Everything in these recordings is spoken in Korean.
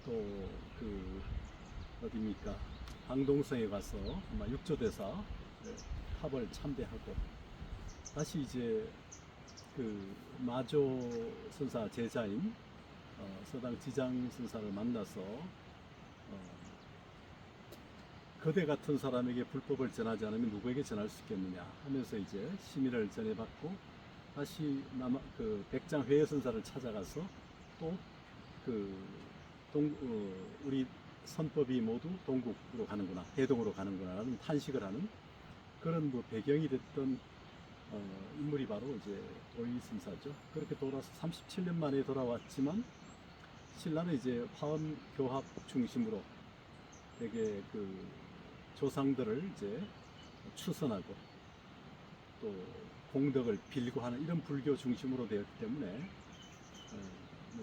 또 그 어디입니까? 방동성에 가서 아마 육조대사 탑을 참배하고 다시 이제 그 마조 선사 제자인 서당 지장 선사를 만나서 거대 같은 사람에게 불법을 전하지 않으면 누구에게 전할 수 있겠느냐 하면서 이제 심의를 전해받고 다시 그 백장 회의 선사를 찾아가서 또 그 우리 선법이 모두 동국으로 가는구나, 해동으로 가는구나라는 탄식을 하는 그런 뭐 배경이 됐던 인물이 바로 이제 도의선사죠. 그렇게 돌아서 37년 만에 돌아왔지만 신라는 이제 화엄 교합 중심으로 되게 그 조상들을 이제 추선하고 또 공덕을 빌고 하는 이런 불교 중심으로 되었기 때문에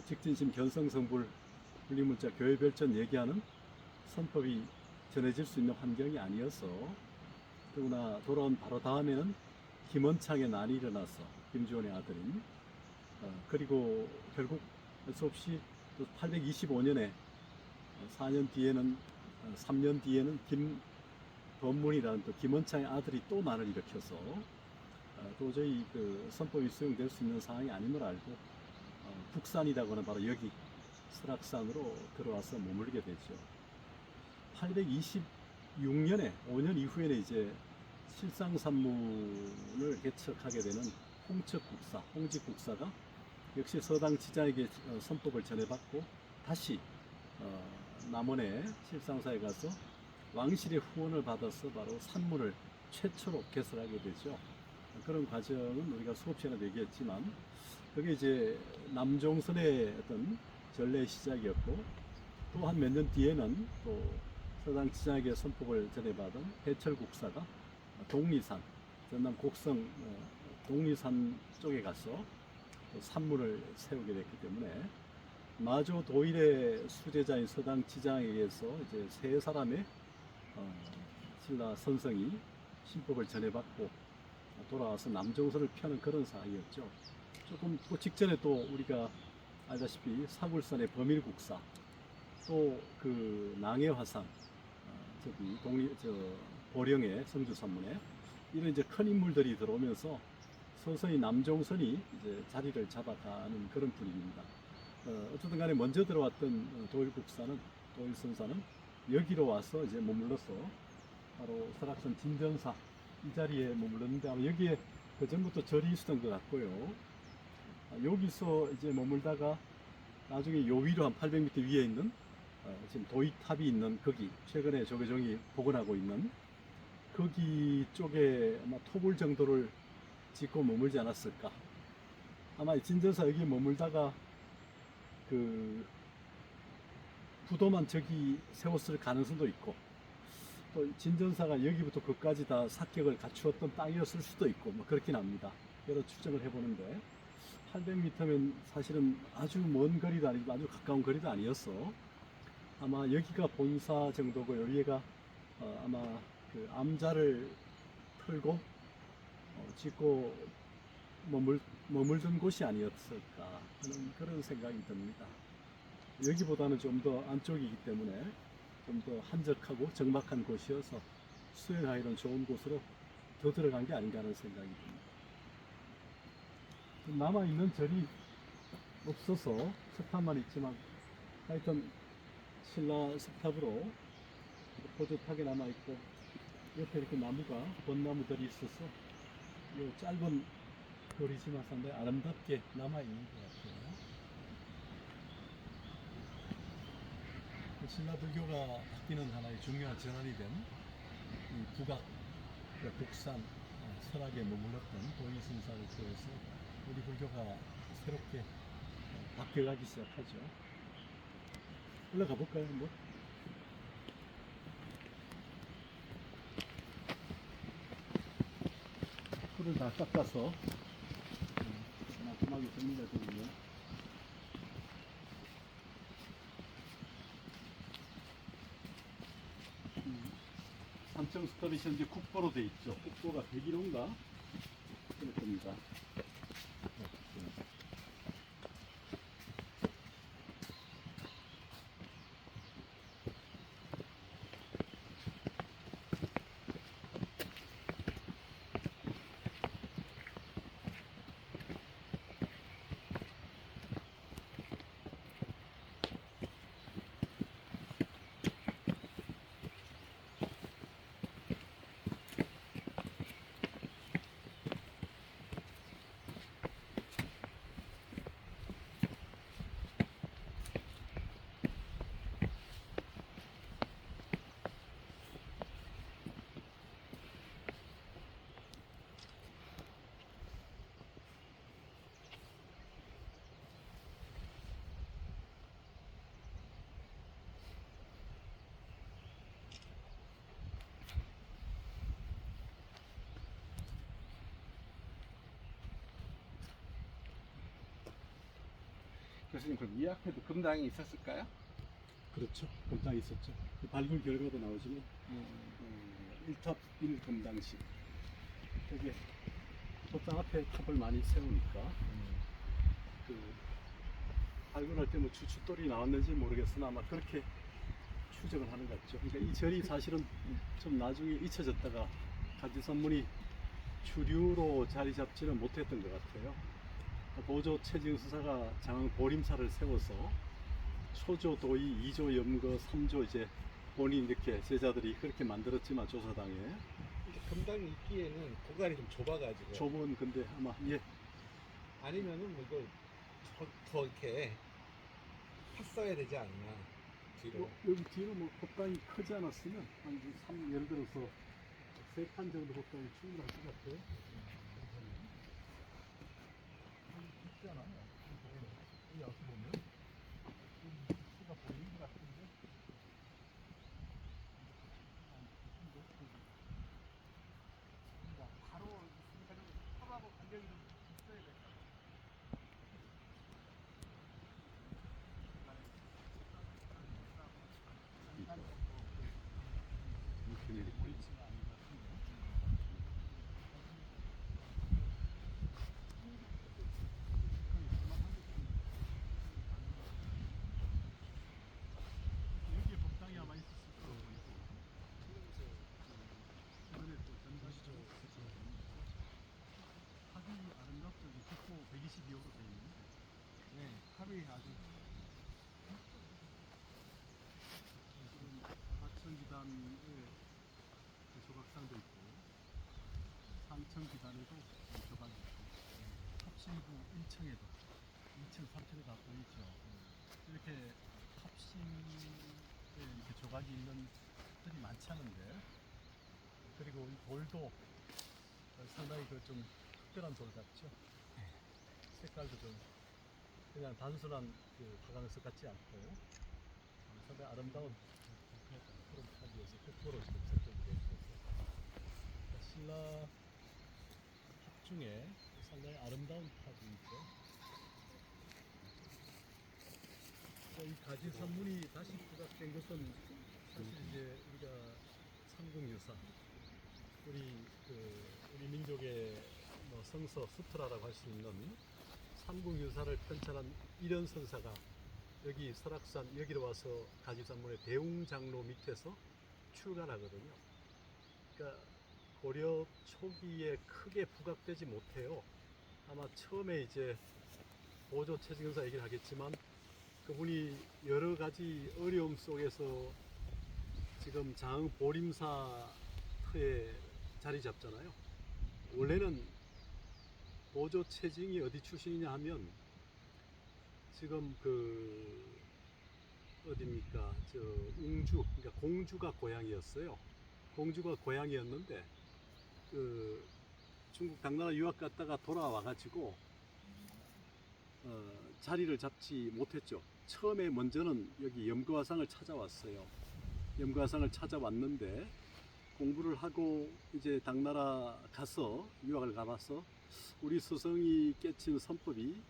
직진심 견성성불 분리문자 교회별전 얘기하는 선법이 전해질 수 있는 환경이 아니어서 더구나 돌아온 바로 다음에는 김원창의 난이 일어나서 김주원의 아들인 그리고 결국 할 수 없이 또 825년에 4년 뒤에는 3년 뒤에는 김범문이라는 또 김원창의 아들이 또 난을 일으켜서 도저히 그 선법이 수용될 수 있는 상황이 아님을 알고 북산이라고 하는 바로 여기 설악산으로 들어와서 머물게 되죠. 826년에 5년 이후에는 이제 실상산문을 개척하게 되는 홍척국사, 홍직국사가 역시 서당 지자에게 선법을 전해받고 다시 남원의 실상사에 가서 왕실의 후원을 받아서 바로 산문을 최초로 개설하게 되죠. 그런 과정은 우리가 수업 시간에 얘기했지만 그게 이제 남종선의 어떤 전례의 시작이었고 또 한 몇 년 뒤에는 또 서당 지자에게 선법을 전해받은 해철국사가 독리산, 전남 곡성 독리산 쪽에 가서 산문을 세우게 됐기 때문에 마조 도일의 수제자인 서당 지장에 의해서 이제 세 사람의 신라 선성이 신법을 전해받고 돌아와서 남종선을 펴는 그런 사이였죠. 조금 그 직전에 또 우리가 알다시피 사굴산의 범일국사, 또 그 낭해화산, 저기 보령의 성주산문에 이런 이제 큰 인물들이 들어오면서 서서히 남종선이 이제 자리를 잡아가는 그런 분위기입니다. 어쨌든 간에 먼저 들어왔던 도일선사는 여기로 와서 이제 머물러서 바로 설악산 진전사 이 자리에 머물렀는데 아마 여기에 그 전부터 절이 있었던 것 같고요. 여기서 이제 머물다가 나중에 요 위로 한 800m 위에 있는 지금 도의탑이 있는 거기 최근에 조계종이 복원하고 있는 거기 쪽에 아마 토불 정도를 짓고 머물지 않았을까. 아마 진전사 여기 머물다가 그 부도만 저기 세웠을 가능성도 있고 또 진전사가 여기부터 그까지 다 사격을 갖추었던 땅이었을 수도 있고 뭐 그렇긴 합니다. 여러 추정을 해보는데 800m면 사실은 아주 먼 거리도 아니고 아주 가까운 거리도 아니었어. 아마 여기가 본사 정도고 여기가 아마 그 암자를 털고 짓고 머물던 곳이 아니었을까 하는 그런 생각이 듭니다. 여기보다는 좀 더 안쪽이기 때문에 좀 더 한적하고 적막한 곳이어서 수행하기는 좋은 곳으로 더 들어간 게 아닌가 하는 생각이 듭니다. 남아있는 절이 없어서 석탑만 있지만 하여튼 신라 석탑으로 포젓하게 남아있고 옆에 이렇게 나무가 벚나무들이 있어서 이 짧은 거리지만 상당히 아름답게 남아있는 것 같아요. 신라 불교가 바뀌는 하나의 중요한 전환이 된 이 북악, 북산, 설악에 머물렀던 도의선사를 통해서 우리 불교가 새롭게 바뀌어가기 시작하죠. 올라가 볼까요, 한번? 풀을 다 깎아서 마지막에 정리가 되군요. 삼청 스톱이 현재 국보로 돼 있죠. 국보가 101호인가? 그럴 겁니다. 교수님 그럼 이 앞에도 금당이 있었을까요? 그렇죠. 금당이 있었죠. 그 발굴 결과도 나오지만 1탑 1금당식. 여기 법당 앞에 탑을 많이 세우니까 그 발굴할 때 뭐 주춧돌이 나왔는지 모르겠으나 아마 그렇게 추정을 하는 것 같죠. 그러니까 이 절이 사실은 좀 나중에 잊혀졌다가 가지선문이 주류로 자리 잡지는 못했던 것 같아요. 보조 최징수사가 장항 보림사를 세워서 초조 도의, 2조 염거, 3조 이제 본인 이렇게 제자들이 그렇게 만들었지만 조사당에 근데 금당이 있기에는 공간이 좀 좁아가지고 좁은 근데 아마 예 아니면은 뭐 이걸 더 이렇게 팠어야 되지 않나 뒤로. 여기 뒤로 뭐 법당이 크지 않았으면 한 예를 들어서 3칸 정도 법당이 충분할 것 같아요. 쉽지 않아요. 이 앞에 보면 수가 보이는 것 같은데 바로 있으니까 좀 서로하고 간격이 좀 있어야 될 것 같아요. 여기에 법당이 아마 있었을 거고 이번에 또 전가시죠. 합이 아름답죠. 국보 122호로 되어 있는데 네, 합이 아주 하천기단의 조각상도 있고 상천기단에도 조각이 있고 합신부 1층에도 2층, 3층에 다 보이죠. 이렇게 합신에 이렇게 조각이 있는 들이 많지 않은데 그리고 이 돌도 상당히 그 좀 특별한 돌 같죠. 색깔도 좀 그냥 단순한 그 화강석 같지 않고 상당히 아름다운 그런 탑이어서 흑도로 지금 설정이 되어 있어서 신라 탑 중에 상당히 아름다운 탑이 있죠. 이 가지선문이 다시 부각된 것은 사실 이제 우리가 삼국유사 우리 민족의 뭐 성서 수트라라고 할 수 있는 삼국유사를 편찬한 일연선사가 여기 설악산 여기로 와서 가지산문의 대웅장로 밑에서 출간하거든요. 그러니까 고려 초기에 크게 부각되지 못해요. 아마 처음에 이제 보조 최징사 얘기를 하겠지만 그분이 여러 가지 어려움 속에서 지금 장흥 보림사에 자리 잡잖아요. 원래는 보조 최징이 어디 출신이냐 하면 지금 그 어디입니까? 저 웅주, 그러니까 공주가 고향이었어요. 공주가 고향이었는데 그 중국 당나라 유학 갔다가 돌아와가지고 자리를 잡지 못했죠. 처음에 먼저는 여기 염거화상을 찾아왔어요. 염거화상을 찾아왔는데 공부를 하고 이제 당나라 가서 유학을 가봐서 우리 스승이 깨친 선법이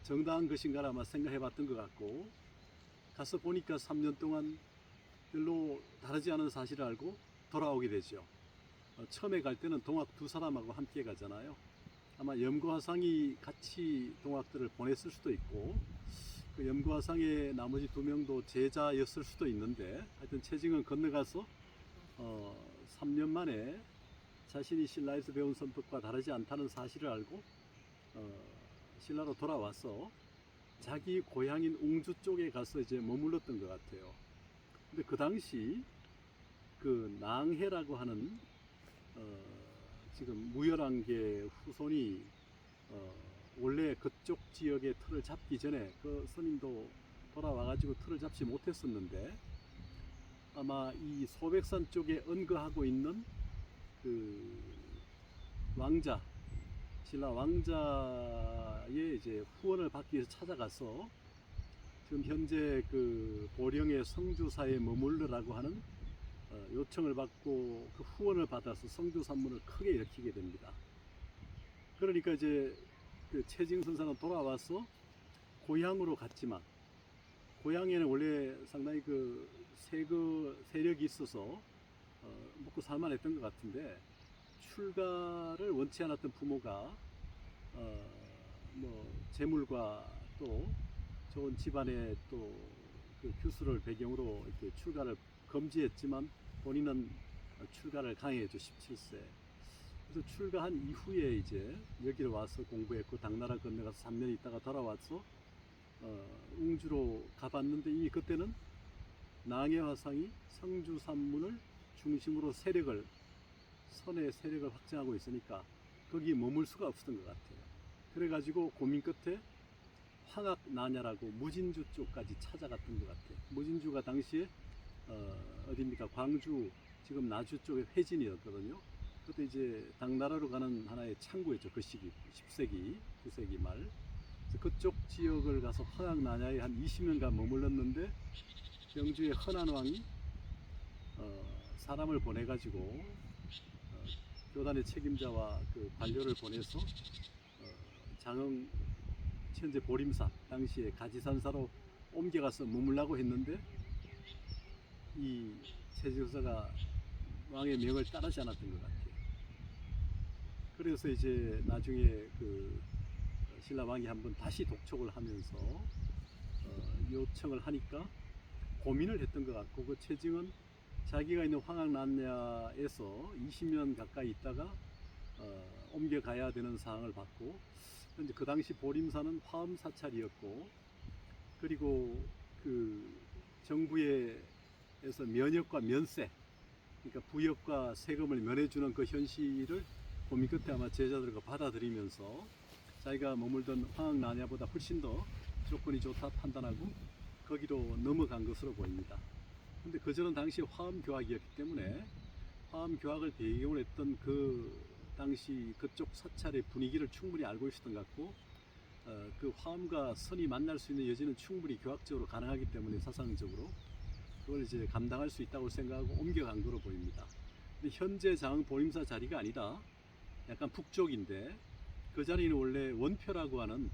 정당한 것인가 아마 생각해봤던 것 같고 가서 보니까 3년 동안 별로 다르지 않은 사실을 알고 돌아오게 되죠. 처음에 갈 때는 동학 2사람하고 함께 가잖아요. 아마 염거화상이 같이 동학들을 보냈을 수도 있고 그 염거화상의 나머지 2명도 제자였을 수도 있는데 하여튼 최징은 건너가서 3년 만에 자신이 신라에서 배운 선법과 다르지 않다는 사실을 알고 신라로 돌아와서 자기 고향인 웅주 쪽에 가서 이제 머물렀던 것 같아요. 근데 그 당시 그 낭해라고 하는 지금 무열왕계 후손이 원래 그쪽 지역의 틀을 잡기 전에 그 스님도 돌아와가지고 틀을 잡지 못했었는데 아마 이 소백산 쪽에 언거하고 있는 그 왕자 신라 왕자의 이제 후원을 받기 위해서 찾아가서 지금 현재 그 보령의 성주사에 머물러라고 하는 요청을 받고 그 후원을 받아서 성주 산문을 크게 일으키게 됩니다. 그러니까 이제 그 최징선사는 돌아와서 고향으로 갔지만 고향에는 원래 상당히 그 세력이 있어서 먹고 살만했던 것 같은데 출가를 원치 않았던 부모가 뭐 재물과 또 좋은 집안의 또 그 규수를 배경으로 이렇게 출가를 금지했지만 본인은 출가를 강행했죠. 17세. 그래서 출가한 이후에 이제 여기를 와서 공부했고 당나라 건너가서 3년 있다가 돌아와서 웅주로 가봤는데 이미 그때는 낭의 화상이 성주 산문을 중심으로 선의 세력을 확장하고 있으니까 거기 머물 수가 없었던 것 같아요. 그래가지고 고민 끝에 황학나냐라고 무진주 쪽까지 찾아갔던 것 같아요. 무진주가 당시에 어디입니까? 광주 지금 나주 쪽의 회진이었거든요. 그때 이제 당나라로 가는 하나의 창구였죠. 그 시기 10세기, 9세기 말. 그래서 그쪽 지역을 가서 황학나냐에 한 20년간 머물렀는데 경주의 헌안왕이 사람을 보내가지고 교단의 책임자와 그 관료를 보내서 장흥 현재 보림사 당시에 가지산사로 옮겨가서 머물라고 했는데 이 최지서가 왕의 명을 따르지 않았던 것 같아요. 그래서 이제 나중에 그 신라 왕이 한번 다시 독촉을 하면서 요청을 하니까 고민을 했던 것 같고 그 최징은 자기가 있는 황학난야에서 20년 가까이 있다가 옮겨가야 되는 사항을 받고 현재 그 당시 보림사는 화엄사찰이었고 그리고 그 정부에서 면역과 면세 그러니까 부역과 세금을 면해주는 그 현실을 고민 끝에 아마 제자들과 받아들이면서 자기가 머물던 황학난야보다 훨씬 더 조건이 좋다 판단하고 거기로 넘어간 것으로 보입니다. 근데 그전은 당시 화엄교학이었기 때문에 화엄교학을 배경으로 했던 그 당시 그쪽 사찰의 분위기를 충분히 알고 있었던 것 같고 그 화엄과 선이 만날 수 있는 여지는 충분히 교학적으로 가능하기 때문에 사상적으로 그걸 이제 감당할 수 있다고 생각하고 옮겨간 거로 보입니다. 근데 현재 장흥 보림사 자리가 아니라 약간 북쪽인데 그 자리는 원래 원표라고 하는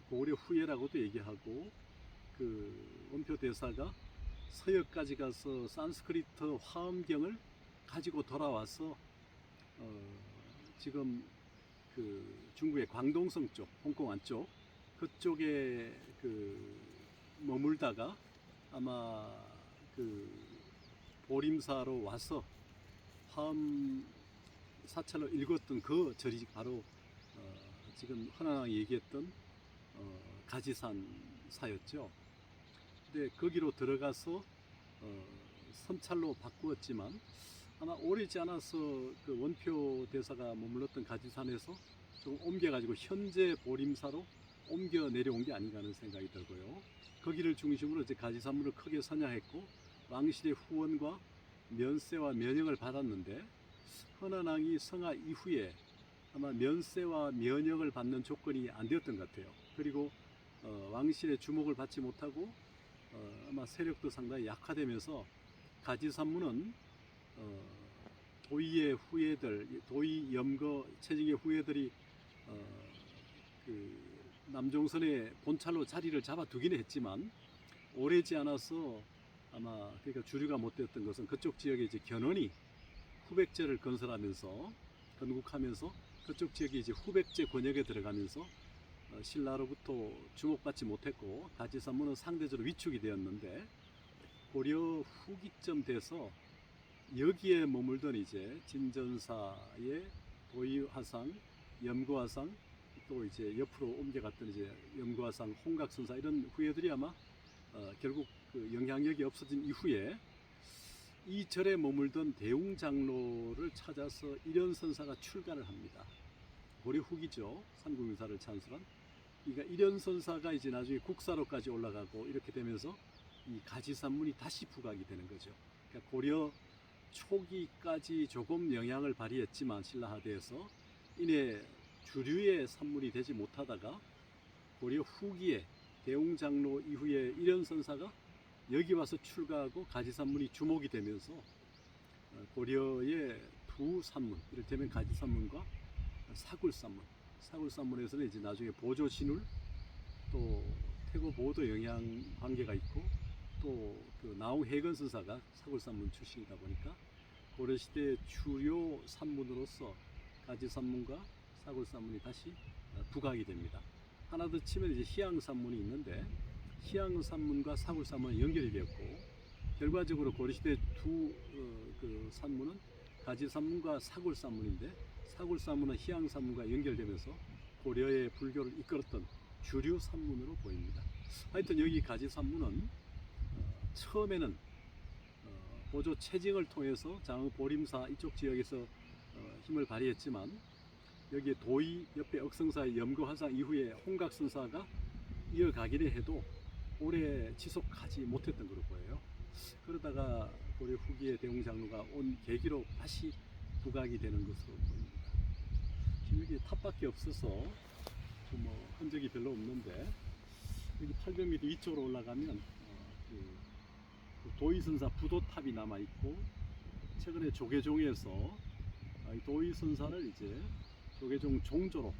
고구려 후예라고도 얘기하고 그 원표 대사가 서역까지 가서 산스크리트 화엄경을 가지고 돌아와서 지금 그 중국의 광동성 쪽, 홍콩 안쪽 그쪽에 그 머물다가 아마 그 보림사로 와서 화엄 사찰로 읽었던 그 절이 바로 지금 헌안왕이 얘기했던 가지산사였죠. 근데 거기로 들어가서 섬찰로 바꾸었지만 아마 오래지 않아서 그 원표 대사가 머물렀던 가지산에서 조금 옮겨가지고 현재 보림사로 옮겨 내려온 게 아닌가 하는 생각이 들고요. 거기를 중심으로 이제 가지산문을 크게 선양했고 왕실의 후원과 면세와 면역을 받았는데 헌안왕이 성하 이후에 아마 면세와 면역을 받는 조건이 안 되었던 것 같아요. 그리고 왕실의 주목을 받지 못하고 아마 세력도 상당히 약화되면서 가지산문은 도의의 후예들, 도의 염거 채징의 후예들이 그 남종선의 본찰로 자리를 잡아두기는 했지만 오래지 않아서 아마 그러니까 주류가 못 되었던 것은 그쪽 지역에 이제 견훤이 후백제를 건설하면서 건국하면서 그쪽 지역이 이제 후백제 권역에 들어가면서 신라로부터 주목받지 못했고 가지산문은 상대적으로 위축이 되었는데 고려 후기쯤 돼서 여기에 머물던 이제 진전사의 도의화상, 염거화상 또 이제 옆으로 옮겨갔던 이제 염거화상, 홍각선사 이런 후예들이 아마 결국 그 영향력이 없어진 이후에 이 절에 머물던 대웅장로를 찾아서 일현선사가 출가를 합니다. 고려 후기죠. 삼국유사를 찬술한. 그러니까 일현선사가 이제 나중에 국사로까지 올라가고 이렇게 되면서 이 가지산문이 다시 부각이 되는 거죠. 그러니까 고려 초기까지 조금 영향을 발휘했지만 신라하대에서 이내 주류의 산문이 되지 못하다가 고려 후기에 대웅장로 이후에 일현선사가 여기 와서 출가하고 가지산문이 주목이 되면서 고려의 두 산문, 이를테면 가지산문과 사굴산문, 사굴산문에서는 이제 나중에 보조신울, 또 태고 보호도 영향 관계가 있고 또 그 나홍 해건 선사가 사골산문 출신이다 보니까 고려시대 주요 산문으로서 가지산문과 사골산문이 다시 부각이 됩니다. 하나 더 치면 이제 희양산문이 있는데 희양산문과 사골산문은 연결이 되었고 결과적으로 고려시대 그 산문은 가지산문과 사골산문인데 사골산문은 희양산문과 연결되면서 고려의 불교를 이끌었던 주류 산문으로 보입니다. 하여튼 여기 가지산문은 처음에는 보조 체증을 통해서 장흥 보림사 이쪽 지역에서 힘을 발휘했지만 여기에 도의 옆에 억성사의 염거화상 이후에 홍각선사가 이어가기는 해도 오래 지속하지 못했던 것으로 보여요. 그러다가 고려 후기에 대웅장로가 온 계기로 다시 부각이 되는 것으로 보입니다. 지금 여기 탑밖에 없어서 뭐 흔적이 별로 없는데 여기 800m 위쪽으로 올라가면 그 도의선사 부도탑이 남아 있고 최근에 조계종에서 이 도의선사를 이제 조계종 종조로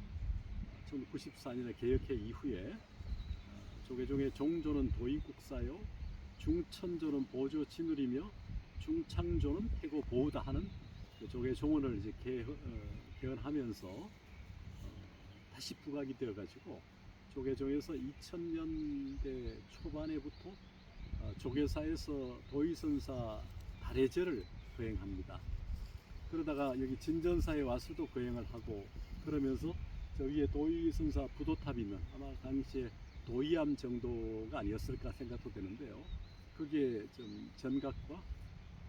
1994년에 개혁해 이후에 조계종의 종조는 도인국사요, 중천조는 보조 진울이며 중창조는 태고 보우다 하는 그 조계종원을 이제 개헌하면서 다시 부각이 되어가지고 조계종에서 2000년대 초반에부터 조계사에서 도의선사 달해제를 거행합니다. 그러다가 여기 진전사에 와서도 거행을 하고 그러면서 저 위에 도의선사 부도탑이 있는 아마 당시에 도의암 정도가 아니었을까 생각도 되는데요. 거기에 좀 전각과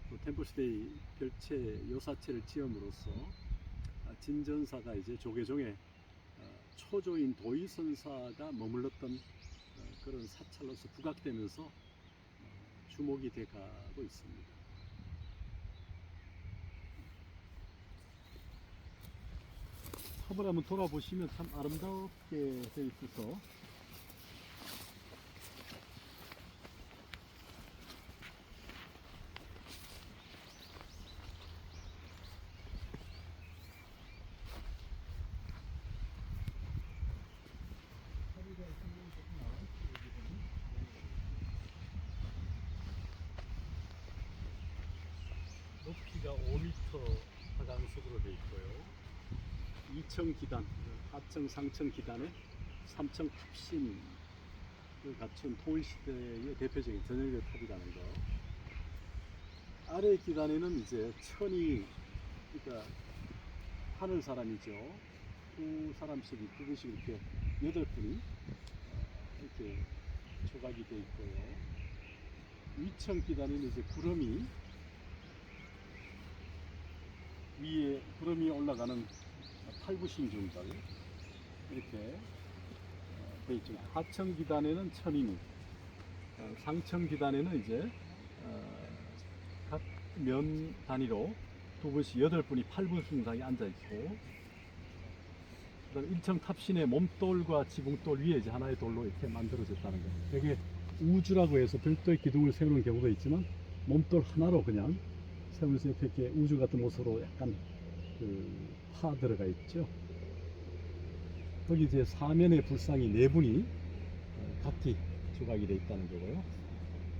또 템플스테이 별채 요사체를 지음으로써 진전사가 이제 조계종의 초조인 도의선사가 머물렀던 그런 사찰로서 부각되면서 주목이 돼가고 있습니다. 탑을 한번 돌아보시면 참 아름답게 되어 있어서 높이가 5m 하강석으로 되어 있고요. 2층 기단, 하층, 상층 기단에 3층 탑신을 갖춘 통일시대의 대표적인 전형적 탑이라는 거. 아래 기단에는 이제 천이, 그러니까 하늘 사람이죠. 두 사람씩 두 분씩 이렇게 8분이 이렇게 조각이 되어 있고요. 위층 기단에는 이제 구름이 위에 구름이 올라가는 팔구신중들 이렇게 되어 있죠. 하층 기단에는 천인이, 상층 기단에는 이제 각 면 단위로 두 분씩 8분이 8분 순상에 앉아 있고, 그다음 1층 탑신의 몸돌과 지붕돌 위에 이제 하나의 돌로 이렇게 만들어졌다는 거예요. 여기 우주라고 해서 별도의 기둥을 세우는 경우도 있지만 몸돌 하나로 그냥 세우면서 옆에 이렇게 우주 같은 모습으로 약간 파 들어가 있죠. 거기 이제 사면의 불상이 4분이 각기 조각이 되어 있다는 거고요.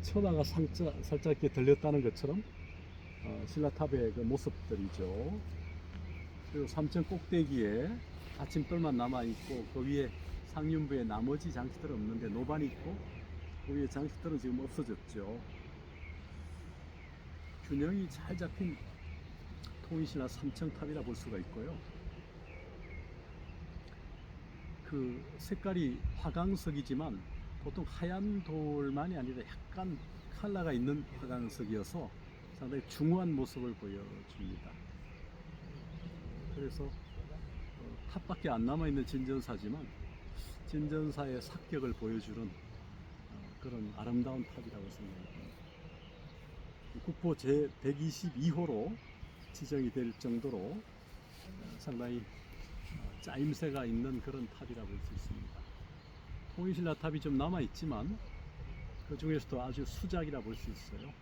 천하가 살짝 이렇게 들렸다는 것처럼 신라탑의 그 모습들이죠. 그리고 3층 꼭대기에 받침돌만 남아 있고 그 위에 상륜부에 나머지 장치들은 없는데 노반이 있고 그 위에 장치들은 지금 없어졌죠. 균형이 잘 잡힌 통일신라 3층 탑이라 볼 수가 있고요. 그 색깔이 화강석이지만 보통 하얀 돌만이 아니라 약간 컬러가 있는 화강석이어서 상당히 중후한 모습을 보여줍니다. 그래서 탑밖에 안 남아있는 진전사지만 진전사의 삭격을 보여주는 그런 아름다운 탑이라고 생각합니다. 국보 제122호로 지정이 될 정도로 상당히 짜임새가 있는 그런 탑이라고 볼 수 있습니다. 통일신라 탑이 좀 남아있지만 그 중에서도 아주 수작이라 볼 수 있어요.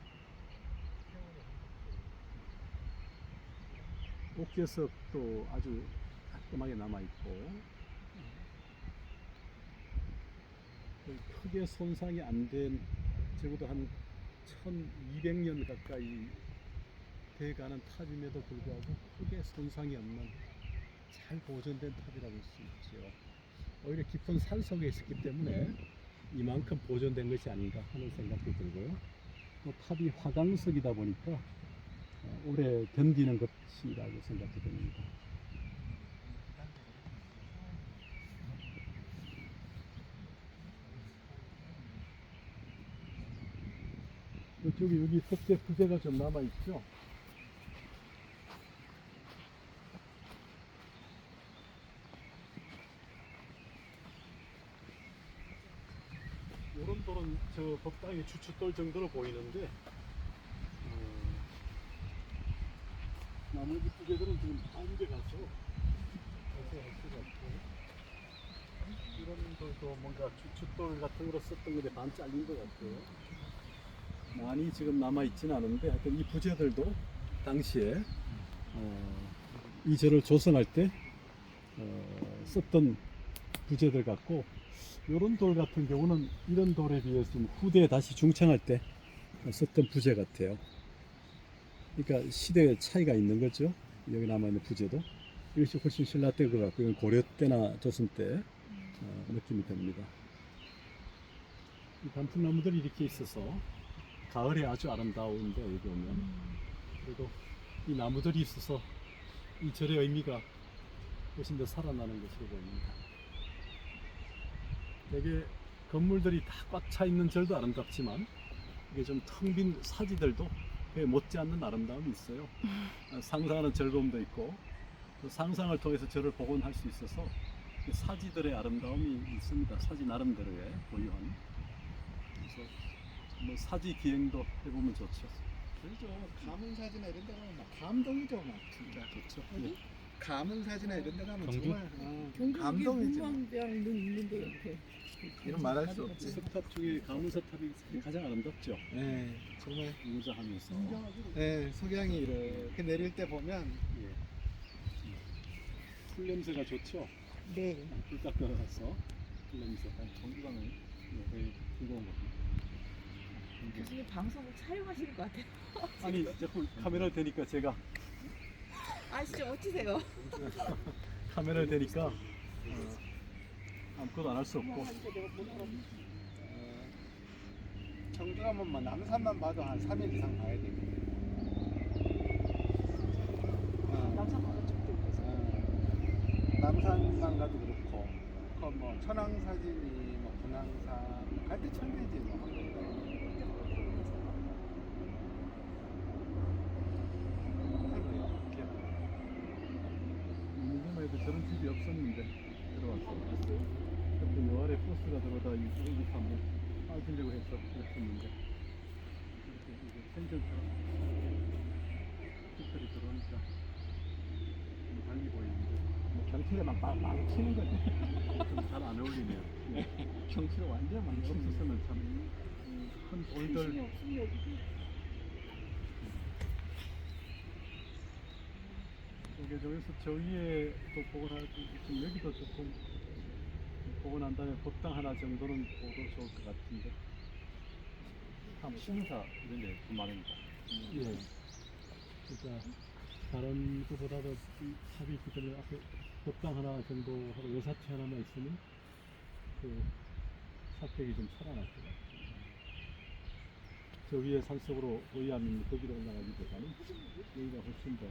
옥계석도 아주 깔끔하게 남아있고, 크게 손상이 안 된, 적어도 한 1200년 가까이 돼가는 탑임에도 불구하고 크게 손상이 없는 잘 보존된 탑이라고 할 수 있죠. 오히려 깊은 산 속에 있었기 때문에 이만큼 보존된 것이 아닌가 하는 생각도 들고요. 또 탑이 화강석이다 보니까 오래 견디는 것이라고 생각이 됩니다. 이쪽에 여기 석재 부재가 좀 남아 있죠. 이런 돌은 저 법당의 주춧돌 정도로 보이는데, 나머지 부재들은 지금 가운데 가서 발생할 수가 없고, 이런 돌도 뭔가 주춧돌 같은 거로 썼던 건데 반 잘린 것 같고요. 많이 지금 남아 있지는 않은데, 하여튼 이 부재들도 당시에 이 절을 조성할 때 썼던 부재들 같고, 이런 돌 같은 경우는 이런 돌에 비해서 좀 후대에 다시 중창할 때 썼던 부재 같아요. 그러니까 시대의 차이가 있는 거죠. 여기 남아있는 부재도 이것이 훨씬 신라 때 것 같고, 이건 고려 때나 조선 때 느낌이 듭니다. 이 단풍나무들이 이렇게 있어서 가을에 아주 아름다운데, 여기 오면. 그리고 이 나무들이 있어서 이 절의 의미가 훨씬 더 살아나는 것으로 보입니다. 되게 건물들이 다 꽉 차 있는 절도 아름답지만, 이게 좀 텅 빈 사지들도 그에 못지않는 아름다움이 있어요. 상상하는 즐거움도 있고, 또 상상을 통해서 절을 복원할 수 있어서 사지들의 아름다움이 있습니다. 사지 나름대로의 고유한. 그래서 뭐 사지 기행도 해보면 좋죠. 그렇죠. 가문사지나 이런 데 가면 막 감동이죠, 막 진짜. 그렇죠. 어디? 가문사지나 이런 데 가면 경주? 정말 경주 감동이지. 문망대왕릉 있는데 이렇게 이런 말할 수 없지. 석탑 중에 가문석탑이 가장 아름답죠. 네, 정말. 웅장하면서. 네, 석양이 이렇게 내릴 때 보면 풀 냄새가 좋죠. 네. 불 닦아서 풀 냄새가 전기가는 되게 즐거운 겁니다. 교수님 방송국 촬영하시는 것 같아요. 아니 자꾸 카메라를 대니까 제가 아 진짜 멋지세요. 카메라를 대니까 아무것도 안 할 수 없고. 경주 가면 뭐 남산만 봐도 한 3일 이상 봐야 되거든요. 남산 바로 쪽쪽에서. 남산만 가도 그렇고, 뭐 천왕사진이 뭐 분황사 갈 때 천대지 뭐. 이제만 해도 저런 집이 없었는데 들어왔어요. 그때 요 아래 버스가 들어오다 여기 한번 빠지려고 해서 그랬었는데, 이렇게 이제 생전처럼 집들이 들어오니까 좀 달리 보이는데, 뭐 경치를 막 망치는 거지. 좀 잘 안 어울리네요. 경치가 완전 망치는 없었으면 참 큰 돌들. 없으면 여기 이게 저기서 저 위에 또 복원하고, 지금 여기도 조금 복원한 다음에 법당 하나 정도는 보도 좋을 것 같은데. 참 신사 이런 데 좀 많으니까. 예. 그러니까 다른 것보다도 이 탑이 있기 때문에 앞에 법당 하나 정도 하고 여사치 하나만 있으면 그 사택이 좀 살아날 것 같아요. 저 위에 산속으로 의암 거기로 올라가기보다는 여기가 훨씬 더